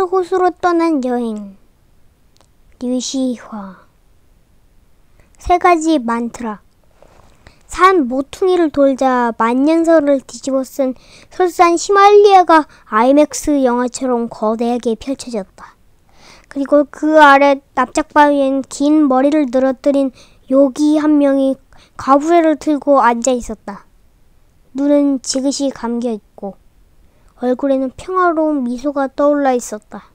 호수로 떠난 여행. 류시화. 3가지 만트라. 산 모퉁이를 돌자 만년설을 뒤집어 쓴 설산 히말리아가 아이맥스 영화처럼 거대하게 펼쳐졌다. 그리고 그 아래 납작바위엔 긴 머리를 늘어뜨린 요기 한 명이 가부레를 들고 앉아 있었다. 눈은 지그시 감겨 있고 얼굴에는 평화로운 미소가 떠올라 있었다.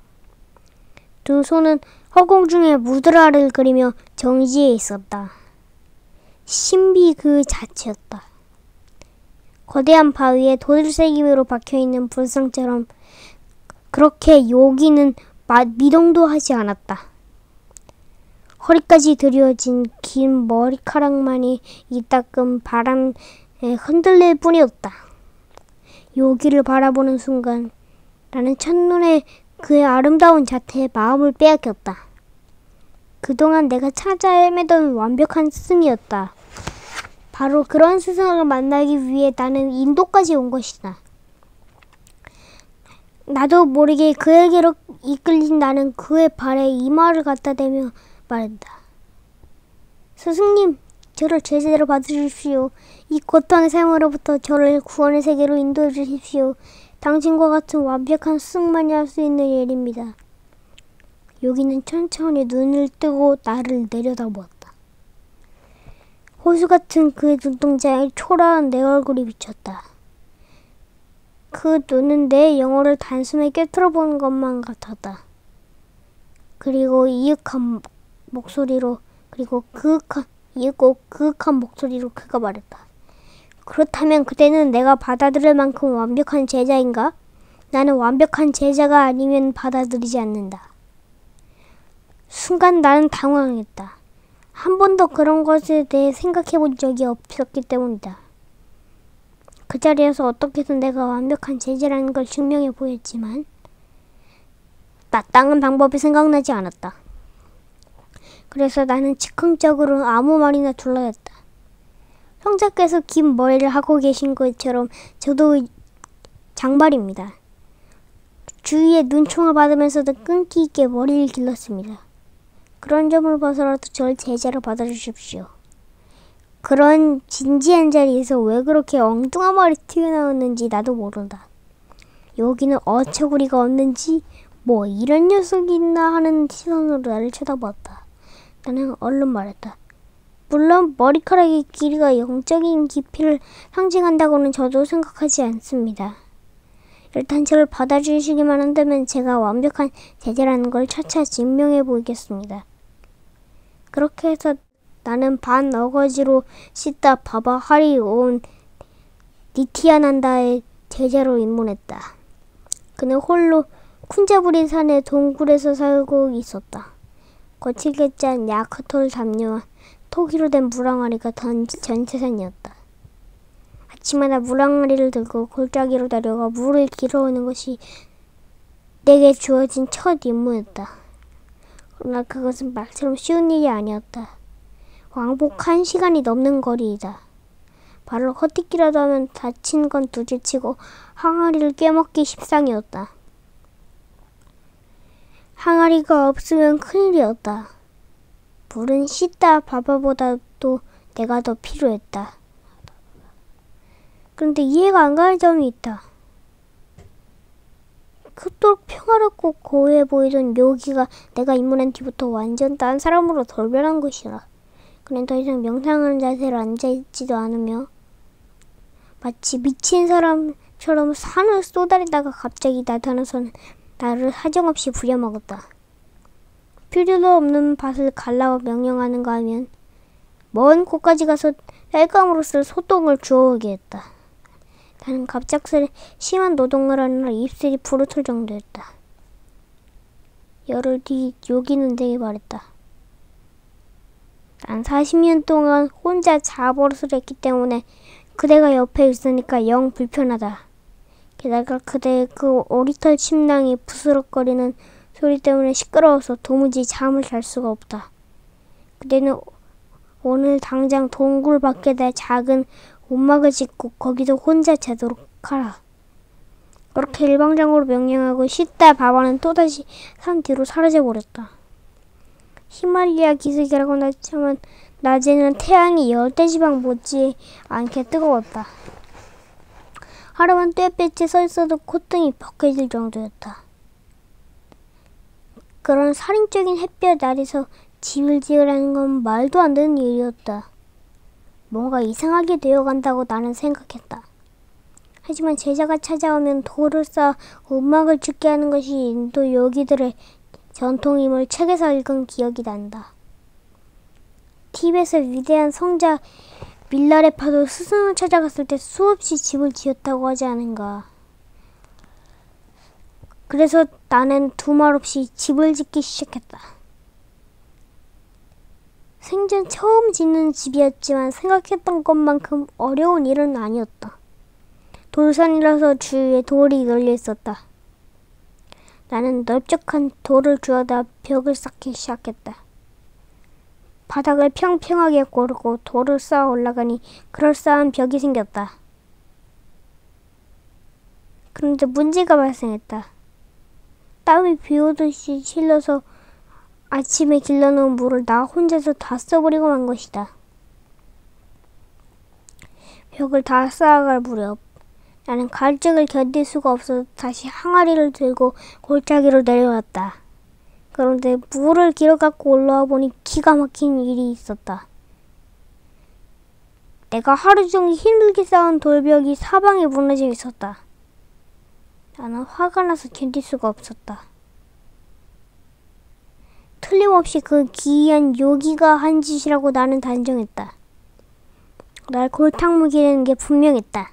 두 손은 허공 중에 무드라를 그리며 정지해 있었다. 신비 그 자체였다. 거대한 바위에 도들새김으로 박혀있는 불상처럼 그렇게 요기는 미동도 하지 않았다. 허리까지 드리워진 긴 머리카락만이 이따금 바람에 흔들릴 뿐이었다. 요기를 바라보는 순간 나는 첫눈에 그의 아름다운 자태에 마음을 빼앗겼다. 그동안 내가 찾아 헤매던 완벽한 스승이었다. 바로 그런 스승을 만나기 위해 나는 인도까지 온 것이다. 나도 모르게 그에게로 이끌린 나는 그의 발에 이마를 갖다 대며 말했다. 스승님, 저를 제자로 받으십시오. 이 고통의 삶으로부터 저를 구원의 세계로 인도해 주십시오. 당신과 같은 완벽한 스승만이 할 수 있는 일입니다. 요기는 천천히 눈을 뜨고 나를 내려다보았다. 호수 같은 그의 눈동자에 초라한 내 얼굴이 비쳤다. 그 눈은 내 영혼을 단숨에 꿰뚫어 보는 것만 같았다. 그리고 이윽고 그윽한 목소리로 그가 말했다. 그렇다면 그대는 내가 받아들일 만큼 완벽한 제자인가? 나는 완벽한 제자가 아니면 받아들이지 않는다. 순간 나는 당황했다. 한 번도 그런 것에 대해 생각해 본 적이 없었기 때문이다. 그 자리에서 어떻게든 내가 완벽한 제자라는 걸 증명해 보였지만 마땅한 방법이 생각나지 않았다. 그래서 나는 즉흥적으로 아무 말이나 둘러댔다. 형제께서 긴 머리를 하고 계신 것처럼 저도 장발입니다. 주위에 눈총을 받으면서도 끈기 있게 머리를 길렀습니다. 그런 점을 봐서라도 절 제자로 받아주십시오. 그런 진지한 자리에서 왜 그렇게 엉뚱한 말이 튀어나왔는지 나도 모른다. 여기는 어처구니가 없는지 뭐 이런 녀석이 있나 하는 시선으로 나를 쳐다보았다. 나는 얼른 말했다. 물론 머리카락의 길이가 영적인 깊이를 상징한다고는 저도 생각하지 않습니다. 일단 저를 받아주시기만 한다면 제가 완벽한 제자라는 걸 차차 증명해 보이겠습니다. 그렇게 해서 나는 반 어거지로 시타 바바 하리 온 니티아난다의 제자로 입문했다. 그는 홀로 쿤자부리 산의 동굴에서 살고 있었다. 거칠게 짠 야크톨 담요와 토기로 된 물항아리가 전 재산이었다. 아침마다 물항아리를 들고 골짜기로 내려가 물을 길어오는 것이 내게 주어진 첫 임무였다. 그러나 그것은 말처럼 쉬운 일이 아니었다. 왕복 1시간이 넘는 거리이다. 발을 헛디기라도 하면 다친 건 둘째치고 항아리를 깨먹기 십상이었다. 항아리가 없으면 큰일이었다. 물은 시타 바바보다도 내가 더 필요했다. 그런데 이해가 안 가는 점이 있다. 그토록 평화롭고 고요해 보이던 묘기가 내가 입문한 뒤부터 완전 딴 사람으로 돌변한 것이라. 그는 더 이상 명상하는 자세로 앉아있지도 않으며 마치 미친 사람처럼 산을 쏘다리다가 갑자기 나타나서는 나를 사정없이 부려먹었다. 필요도 없는 밭을 갈라고 명령하는가 하면 먼 곳까지 가서 땔감으로 쓸 소똥을 주워오게 했다. 나는 갑작스레 심한 노동을 하느라 입술이 부르틀 정도였다. 열흘 뒤 요기는 내게 말했다. 난 40년 동안 혼자 자버릇을 했기 때문에 그대가 옆에 있으니까 영 불편하다. 게다가 그대의 그 오리털 침낭이 부스럭거리는 소리 때문에 시끄러워서 도무지 잠을 잘 수가 없다. 그대는 오늘 당장 동굴 밖에다 작은 움막을 짓고 거기도 혼자 자도록 하라. 그렇게 일방적으로 명령하고 시다 바바는 또다시 산 뒤로 사라져버렸다. 히말리아 기슭이라고 나지만 낮에는 태양이 열대지방 못지 않게 뜨거웠다. 하루만 떼볕에 서있어도 콧등이 벅해질 정도였다. 그런 살인적인 햇볕 아래서 집을 지으라는 건 말도 안 되는 일이었다. 뭔가 이상하게 되어간다고 나는 생각했다. 하지만 제자가 찾아오면 돌을 쌓아 음악을 죽게 하는 것이 인도 요기들의 전통임을 책에서 읽은 기억이 난다. 티벳의 위대한 성자 밀라레파도 스승을 찾아갔을 때 수없이 집을 지었다고 하지 않은가. 그래서 나는 두말 없이 집을 짓기 시작했다. 생전 처음 짓는 집이었지만 생각했던 것만큼 어려운 일은 아니었다. 돌산이라서 주위에 돌이 널려 있었다. 나는 넓적한 돌을 주워다 벽을 쌓기 시작했다. 바닥을 평평하게 고르고 돌을 쌓아 올라가니 그럴싸한 벽이 생겼다. 그런데 문제가 발생했다. 땀이 비오듯이 실려서 아침에 길러놓은 물을 나 혼자서 다 써버리고 만 것이다. 벽을 다 쌓아갈 무렵 나는 갈증을 견딜 수가 없어 다시 항아리를 들고 골짜기로 내려왔다. 그런데 물을 길어 갖고 올라와 보니 기가 막힌 일이 있었다. 내가 하루 종일 힘들게 쌓은 돌벽이 사방에 무너져 있었다. 나는 화가 나서 견딜 수가 없었다. 틀림없이 그 기이한 요기가 한 짓이라고 나는 단정했다. 날 골탕 먹이려는 게 분명했다.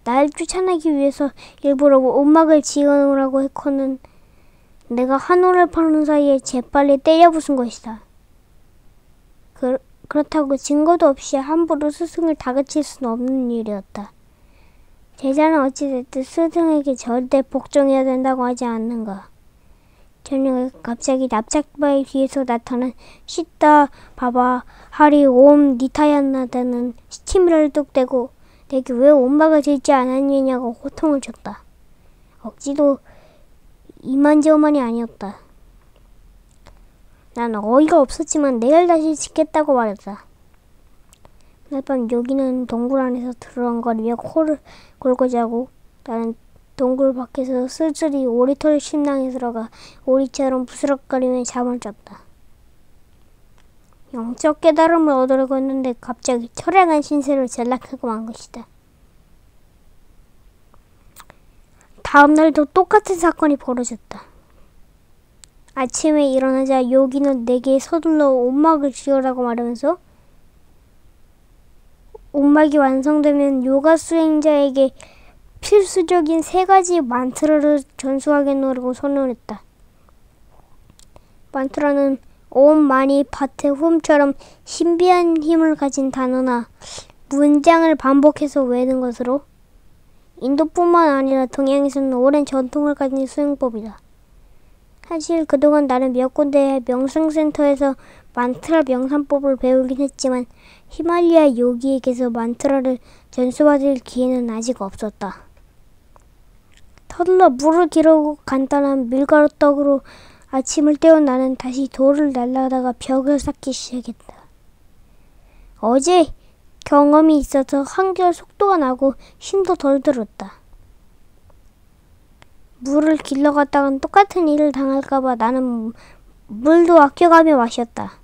날 쫓아내기 위해서 일부러 음악을 지어놓으라고 했거는 내가 한올을 파는 사이에 재빨리 때려 부순 것이다. 그렇다고 증거도 없이 함부로 스승을 다그칠 수는 없는 일이었다. 제자는 어찌됐든 스승에게 절대 복종해야 된다고 하지 않는가. 저녁에 갑자기 납작바위 뒤에서 나타난 시다 바바 하리 옴 니타얀나다는 시치미를 뚝대고 내게 왜 음악을 짓지 않았느냐고 호통을 쳤다. 억지도 이만저만이 아니었다. 난 어이가 없었지만 내일 다시 짓겠다고 말했다. 그날 밤 요기는 동굴 안에서 드렁거리며 코를 골고 자고 나는 동굴 밖에서 쓸쓸히 오리털 심낭에 들어가 오리처럼 부스럭거리며 잠을 잤다. 영적 깨달음을 얻으려고 했는데 갑자기 철량한 신세를 전락하고 만 것이다. 다음 날도 똑같은 사건이 벌어졌다. 아침에 일어나자 요기는 내게 서둘러 음악을 지으라고 말하면서 음악이 완성되면 요가 수행자에게 필수적인 3가지 만트라를 전수하겠노라고 선언했다. 만트라는 옴 마니 파테 훔처럼 신비한 힘을 가진 단어나 문장을 반복해서 외우는 것으로 인도뿐만 아니라 동양에서는 오랜 전통을 가진 수행법이다. 사실 그동안 나는 몇 군데의 명상센터에서 만트라 명상법을 배우긴 했지만 히말리아 요기에게서 만트라를 전수받을 기회는 아직 없었다. 서둘러 물을 기르고 간단한 밀가루떡으로 아침을 때운 나는 다시 돌을 날라다가 벽을 쌓기 시작했다. 어제 경험이 있어서 한결 속도가 나고 힘도 덜 들었다. 물을 길러갔다간 똑같은 일을 당할까봐 나는 물도 아껴가며 마셨다.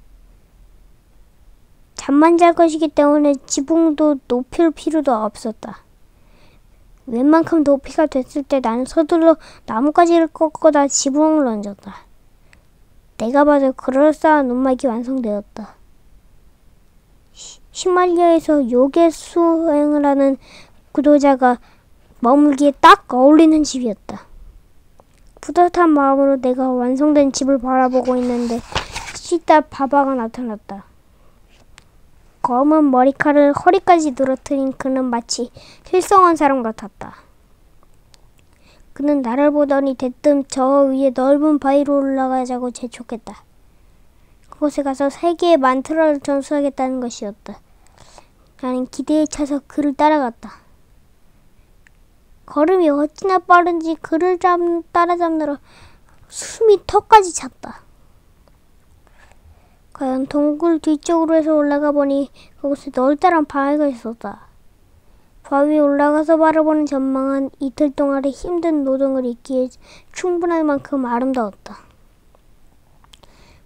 잠만 잘 것이기 때문에 지붕도 높일 필요도 없었다. 웬만큼 높이가 됐을 때 나는 서둘러 나뭇가지를 꺾어다 지붕을 얹었다. 내가 봐도 그럴싸한 음악이 완성되었다. 히말리아에서 요괴 수행을 하는 구도자가 머물기에 딱 어울리는 집이었다. 뿌듯한 마음으로 내가 완성된 집을 바라보고 있는데 시다 바바가 나타났다. 검은 머리칼을 허리까지 늘어뜨린 그는 마치 실성한 사람 같았다. 그는 나를 보더니 대뜸 저 위에 넓은 바위로 올라가자고 재촉했다. 그곳에 가서 3개의 만트라를 전수하겠다는 것이었다. 나는 기대에 차서 그를 따라갔다. 걸음이 어찌나 빠른지 그를 따라잡느라 숨이 턱까지 찼다. 과연 동굴 뒤쪽으로 해서 올라가 보니 그곳에 널따란 바위가 있었다. 바위에 올라가서 바라보는 전망은 이틀 동안의 힘든 노동을 잊기에 충분할 만큼 아름다웠다.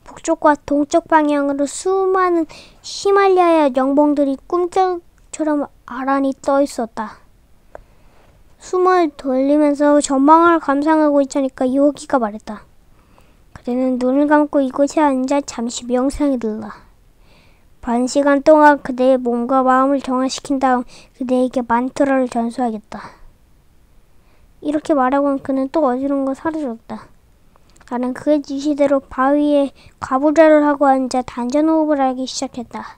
북쪽과 동쪽 방향으로 수많은 히말라야 영봉들이 꿈짝처럼 아란히 떠 있었다. 숨을 돌리면서 전망을 감상하고 있자니까 요기가 말했다. 그대는 눈을 감고 이곳에 앉아 잠시 명상에 들라. 반 시간 동안 그대의 몸과 마음을 정화시킨 다음 그대에게 만트라를 전수하겠다. 이렇게 말하고는 그는 또 어지러운 사라졌다. 나는 그의 지시대로 바위에 가부좌를 하고 앉아 단전호흡을 하기 시작했다.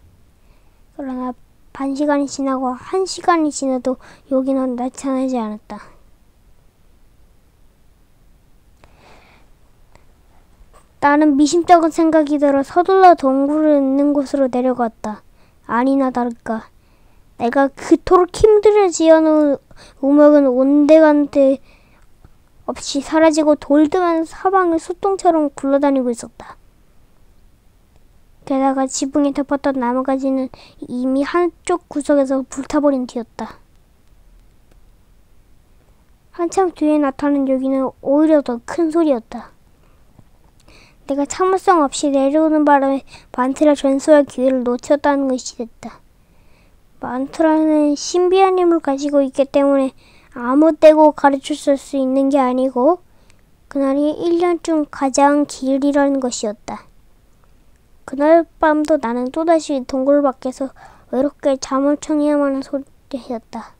그러나 반 시간이 지나고 1시간이 지나도 요기는 나타나지 않았다. 나는 미심쩍은 생각이 들어 서둘러 동굴을 있는 곳으로 내려갔다. 아니나 다를까 내가 그토록 힘들어 지어놓은 우먹은 온데간데 없이 사라지고 돌드만 사방을 소똥처럼 굴러다니고 있었다. 게다가 지붕에 덮었던 나뭇가지는 이미 한쪽 구석에서 불타버린 뒤였다. 한참 뒤에 나타난 요기는 오히려 더 큰 소리였다. 내가 참을성 없이 내려오는 바람에 만트라 전수할 기회를 놓쳤다는 것이 됐다. 만트라는 신비한 힘을 가지고 있기 때문에 아무 때고 가르칠 수 있는 게 아니고 그날이 1년 중 가장 길이라는 것이었다. 그날 밤도 나는 또다시 동굴 밖에서 외롭게 잠을 청해야만 하는 소리였다.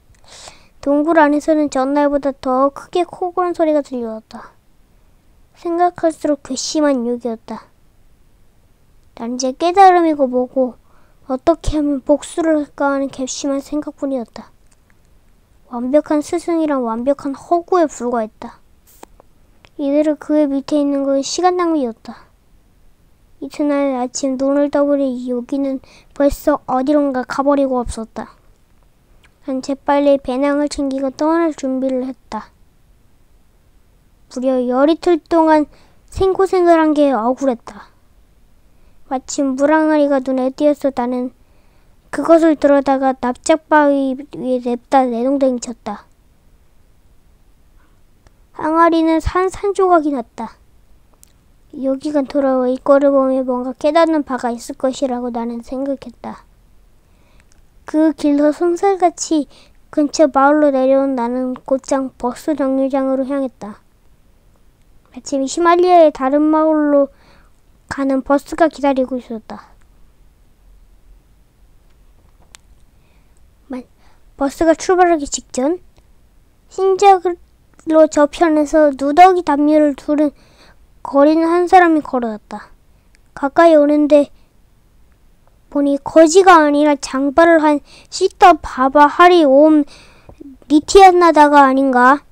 동굴 안에서는 전날보다 더 크게 코 고는 소리가 들려왔다. 생각할수록 괘씸한 욕이었다. 난 이제 깨달음이고 뭐고 어떻게 하면 복수를 할까 하는 괘씸한 생각뿐이었다. 완벽한 스승이란 완벽한 허구에 불과했다. 이대로 그의 밑에 있는 건 시간 낭비였다. 이튿날 아침 눈을 떠보니 요기는 벌써 어디론가 가버리고 없었다. 난 재빨리 배낭을 챙기고 떠날 준비를 했다. 무려 열이틀 동안 생고생을 한 게 억울했다. 마침 물항아리가 눈에 띄어서 나는 그것을 들어다가 납작바위 위에 냅다 내동댕이 쳤다. 항아리는 산산조각이 났다. 요기가 돌아와 이꼴을 보며 뭔가 깨닫는 바가 있을 것이라고 나는 생각했다. 그 길로 손살같이 근처 마을로 내려온 나는 곧장 버스 정류장으로 향했다. 마침 히말라야의 다른 마을로 가는 버스가 기다리고 있었다. 버스가 출발하기 직전 흰자로 저편에서 누더기 담요를 두른 거리는 한 사람이 걸어왔다. 가까이 오는데 보니 거지가 아니라 장발을 한 시터 바바 하리 옴 니티안나다가 아닌가.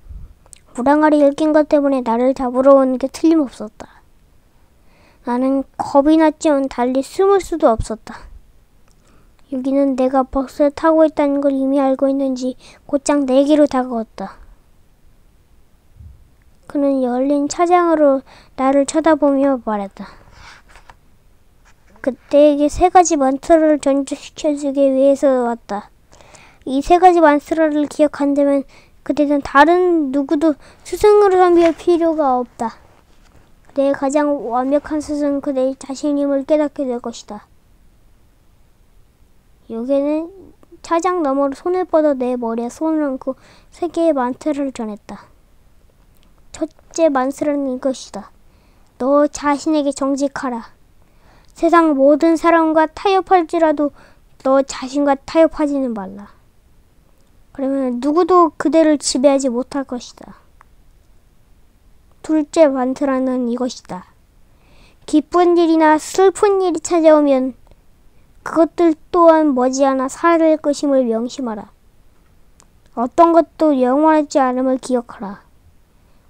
물항아리 읽힌 것 때문에 나를 잡으러 오는 게 틀림없었다. 나는 겁이 났지만 달리 숨을 수도 없었다. 여기는 내가 버스를 타고 있다는 걸 이미 알고 있는지 곧장 내게로 다가왔다. 그는 열린 차장으로 나를 쳐다보며 말했다. 그때에게 3가지 만트라를 전수시켜주기 위해서 왔다. 이 3가지 만트라를 기억한다면 그대는 다른 누구도 스승으로 섬길 필요가 없다. 그대의 가장 완벽한 스승은 그대의 자신임을 깨닫게 될 것이다. 요괴는 차장 너머로 손을 뻗어 내 머리에 손을 얹고 3개의 만트라를 전했다. 첫째 만트라는 이것이다. 너 자신에게 정직하라. 세상 모든 사람과 타협할지라도 너 자신과 타협하지는 말라. 그러면 누구도 그대를 지배하지 못할 것이다. 둘째 만트라는 이것이다. 기쁜 일이나 슬픈 일이 찾아오면 그것들 또한 머지않아 사라질 것임을 명심하라. 어떤 것도 영원하지 않음을 기억하라.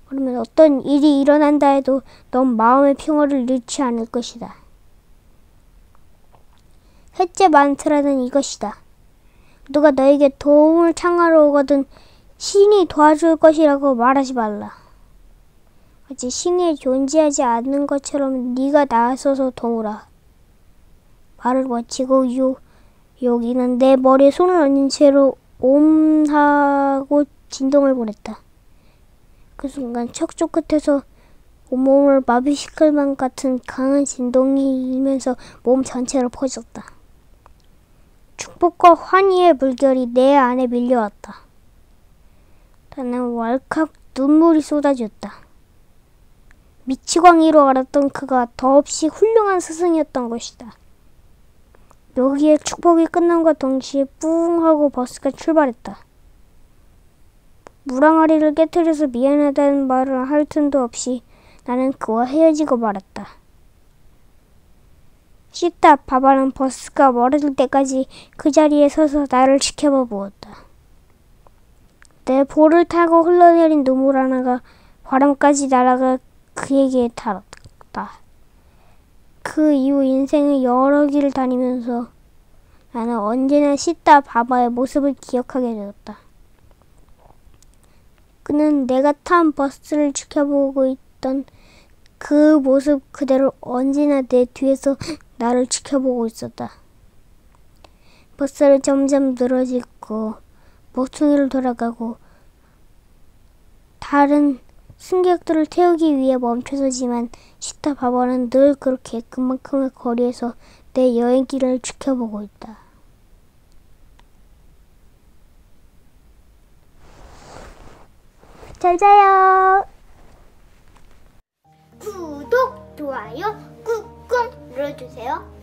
그러면 어떤 일이 일어난다 해도 넌 마음의 평화를 잃지 않을 것이다. 셋째 만트라는 이것이다. 누가 너에게 도움을 청하러 오거든 신이 도와줄 것이라고 말하지 말라. 마치 신이 존재하지 않는 것처럼 네가 나서서 도우라. 말을 마치고 여기는 내 머리에 손을 얹은 채로 옴하고 진동을 보냈다. 그 순간 척추 끝에서 온몸을 마비시킬 만 같은 강한 진동이 일면서 몸 전체로 퍼졌다. 축복과 환희의 물결이 내 안에 밀려왔다. 나는 왈칵 눈물이 쏟아졌다. 미치광이로 알았던 그가 더없이 훌륭한 스승이었던 것이다. 여기에 축복이 끝남과 동시에 뿌웅 하고 버스가 출발했다. 무랑아리를 깨뜨려서 미안하다는 말을 할 틈도 없이 나는 그와 헤어지고 말았다. 씻다 바바는 버스가 멀어질 때까지 그 자리에 서서 나를 지켜보았다. 내 볼을 타고 흘러내린 눈물 하나가 바람까지 날아가 그에게 닿았다. 그 이후 인생의 여러 길을 다니면서 나는 언제나 씻다 바바의 모습을 기억하게 되었다. 그는 내가 탄 버스를 지켜보고 있던 그 모습 그대로 언제나 내 뒤에서 나를 지켜보고 있었다. 버스를 점점 늘어지고 모퉁이를 돌아가고 다른 승객들을 태우기 위해 멈춰서지만 씻다 바바는 늘 그렇게 그만큼의 거리에서 내 여행길을 지켜보고 있다. 잘 자요. 구독, 좋아요 꾹꾹 눌러주세요.